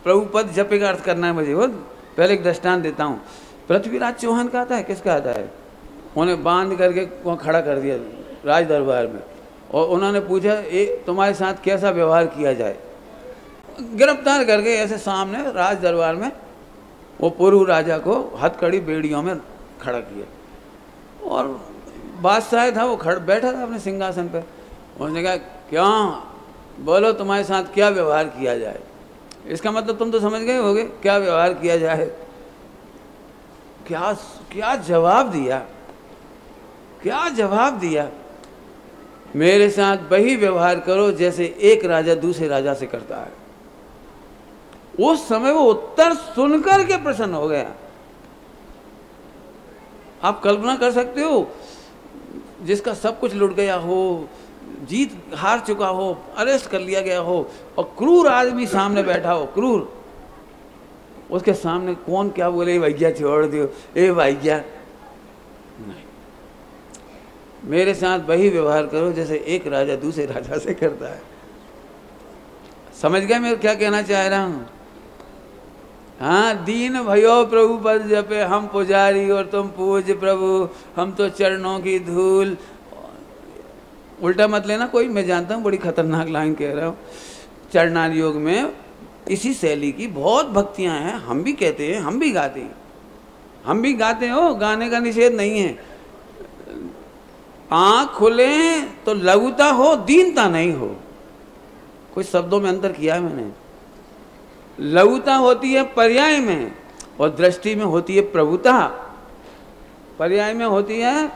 प्रभु पद जपे का अर्थ करना है मुझे। वो पहले एक दृष्टांत देता हूँ। पृथ्वीराज चौहान का आता है, किसका आता है? उन्हें बांध करके वहाँ खड़ा कर दिया राज दरबार में, और उन्होंने पूछा तुम्हारे साथ कैसा व्यवहार किया जाए। गिरफ्तार करके ऐसे सामने राज दरबार में वो पूर्व राजा को हथकड़ी बेड़ियों में खड़ा किया, और बादशाह था वो बैठा था अपने सिंहासन पे। उसने कहा क्या बोलो तुम्हारे साथ क्या व्यवहार किया जाए। इसका मतलब तुम तो समझ गए होगे क्या व्यवहार किया जाए। क्या क्या जवाब दिया, क्या जवाब दिया। मेरे साथ वही व्यवहार करो जैसे एक राजा दूसरे राजा से करता है। उस समय वो उत्तर सुनकर के प्रसन्न हो गया। आप कल्पना कर सकते हो, जिसका सब कुछ लुट गया हो, जीत हार चुका हो, अरेस्ट कर लिया गया हो, और क्रूर आदमी सामने बैठा हो, क्रूर, उसके सामने कौन क्या बोले, भैया छोड़ दो, ए भैया नहीं, मेरे साथ वही व्यवहार करो जैसे एक राजा दूसरे राजा से करता है। समझ गए मैं क्या कहना चाह रहा हूं? हाँ, दीन भयो प्रभु पद जपे, हम पुजारी और तुम पूज प्रभु, हम तो चरणों की धूल। उल्टा मत लेना कोई, मैं जानता हूँ बड़ी खतरनाक लाइन कह रहा हूँ। चरणार्थ योग में इसी शैली की बहुत भक्तियाँ हैं, हम भी कहते हैं, हम भी गाते हैं, हम भी गाते हो, गाने का निषेध नहीं है। आँख खुले तो लघुता हो, दीनता नहीं हो। कुछ शब्दों में अंतर किया है मैंने। लघुता होती है पर्याय में, और दृष्टि में होती है प्रभुता। पर्याय में होती है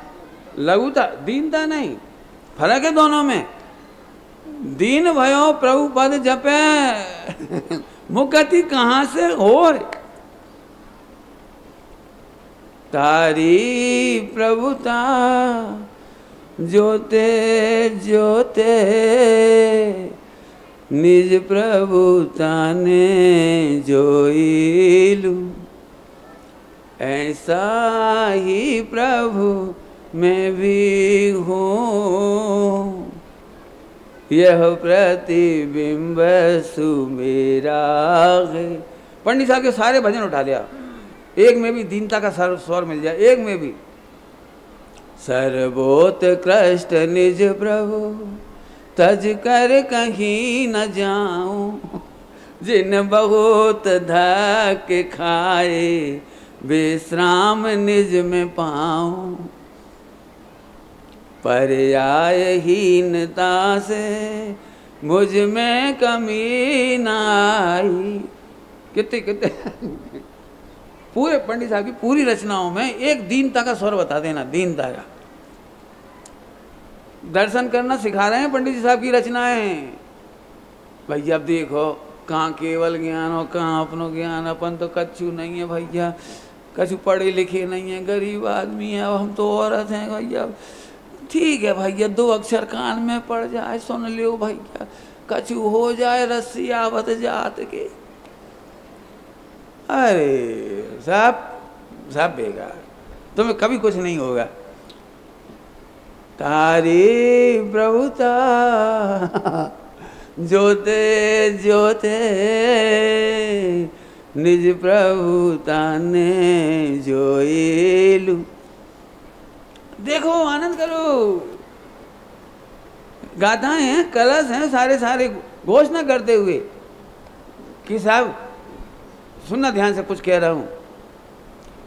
लघुता, दीनता नहीं। फर्क है दोनों में। दीन भयो प्रभु पद जपे, मुक्ति कहाँ से हो? तारी प्रभुता जोते जोते, निज प्रभुता ने जोईलू। ऐसा ही प्रभु मैं भी हूँ, यह प्रतिबिंब सुमेरा है। पंडित साहब के सारे भजन उठा लिया, एक में भी दीनता का स्वर मिल जाए, एक में भी। सर्वोत्कृष्ट निज प्रभु तज कर कहीं न जाऊं, जिन बहुत धक खाए विश्राम निज में पाऊं। पर्यायहीनता से मुझ में कमी न आई। कितने कितने पूरे पंडित साहब की पूरी रचनाओं में एक दीनता का स्वर बता देना, दीनता का। दर्शन करना सिखा रहे हैं पंडित जी साहब की रचनाएं। भैया अब देखो, कहाँ केवल ज्ञान हो, कहाँ अपनो ज्ञान। अपन तो कच्छु नहीं है भैया, कछु पढ़े लिखे नहीं है, गरीब आदमी है, अब हम तो औरत हैं भैया। ठीक है भैया, 2 अक्षर कान में पड़ जाए सुन लियो भैया, कछु हो जाए रस्सी आवत जात के। अरे सब बेकार, तुम्हें कभी कुछ नहीं होगा। तारी प्रभुता जोते जोते, निज प्रभुता ने जोईलू। देखो, आनंद करो। गाथाएं हैं, कलश हैं, सारे घोषणा करते हुए कि साहब सुनना ध्यान से, कुछ कह रहा हूं।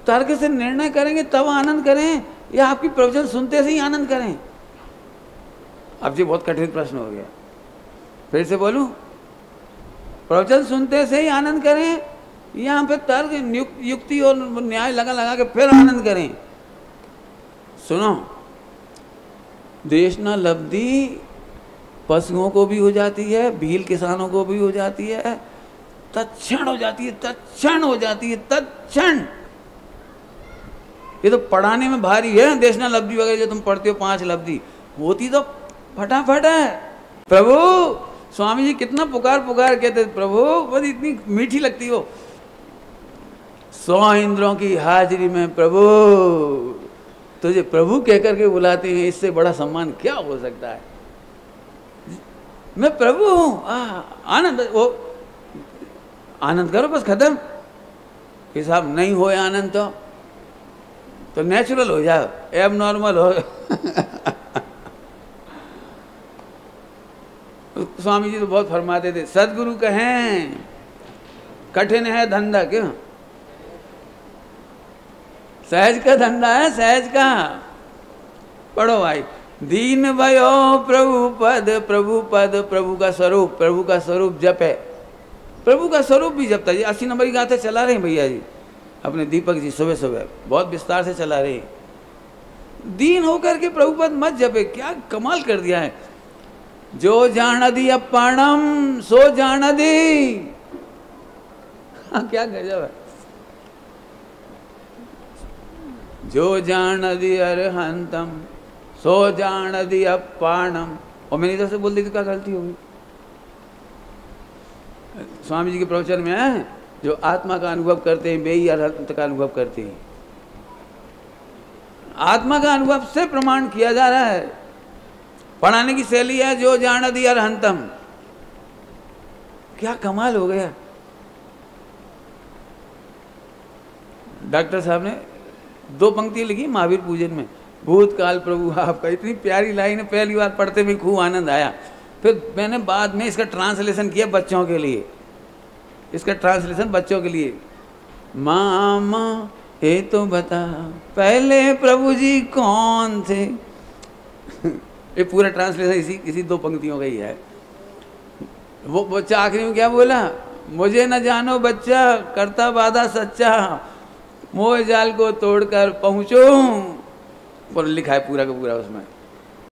तर्क से निर्णय करेंगे तब आनंद करें, या आपकी प्रवचन सुनते से ही आनंद करें? अब जी बहुत कठिन प्रश्न हो गया, फिर से बोलूं। प्रवचन सुनते से ही आनंद करें, यहाँ पे तर्क युक्ति और न्याय लगा के फिर आनंद करें? सुनो, देशना लब्धि पशुओं को भी हो जाती है, भील किसानों को भी हो जाती है, तत्क्षण हो जाती है, तत्क्षण हो जाती है, तत्क्षण। ये तो पढ़ाने में भारी है, देशना लब्धि वगैरह जो तुम पढ़ते हो 5 लब्धि, होती तो फटाफट है। प्रभु स्वामी जी कितना पुकार कहते, प्रभु बस इतनी मीठी लगती हो। 100 इंद्रों की हाजिरी में प्रभु तुझे प्रभु कह करके बुलाते हैं, इससे बड़ा सम्मान क्या हो सकता है? मैं प्रभु हूं, आनंद। वो आनंद करो बस, खत्म। कि साहब नहीं होए आनंद तो नेचुरल हो जाओ, एब नॉर्मल हो। स्वामी जी तो बहुत फरमाते थे, सदगुरु कहें कठिन है धंधा, क्यों? सहज का धंधा है, सहज का। पढ़ो भाई, दीन भयो प्रभु पद, प्रभु पद प्रभु का स्वरूप, प्रभु का स्वरूप जप है। प्रभु का स्वरूप भी जपता जी। 80 नंबर की गाथा चला रहे हैं भैया जी, अपने दीपक जी सुबह सुबह बहुत विस्तार से चला रहे हैं। दीन होकर के प्रभु पद मत जपे, क्या कमाल कर दिया है। जो जान दी अपाणम सो जान दी, क्या गजब है। जो जान दी अरहंतम सो जान दी अपाणम। और मैंने इधर से बोल दी तो क्या गलती होगी? स्वामी जी के प्रवचन में है, जो आत्मा का अनुभव करते हैं वे ही अरहंत का अनुभव करते हैं। आत्मा का अनुभव से प्रमाण किया जा रहा है। पढ़ाने की शैली है जो जान दी अरहंतम। क्या कमाल हो गया। डॉक्टर साहब ने 2 पंक्तियां लिखी महावीर पूजन में, भूतकाल प्रभु आपका। इतनी प्यारी लाइन है, पहली बार पढ़ते में खूब आनंद आया। फिर मैंने बाद में इसका ट्रांसलेशन किया बच्चों के लिए, इसका ट्रांसलेशन बच्चों के लिए। मामा ये तो बता पहले प्रभु जी कौन थे। ये पूरा ट्रांसलेशन इसी 2 पंक्तियों का ही है। वो बच्चा आखिरी में क्या बोला, मुझे न जानो बच्चा करता वादा सच्चा, मोह जाल को तोड़कर पहुंचो। और लिखा है पूरा का पूरा उसमें।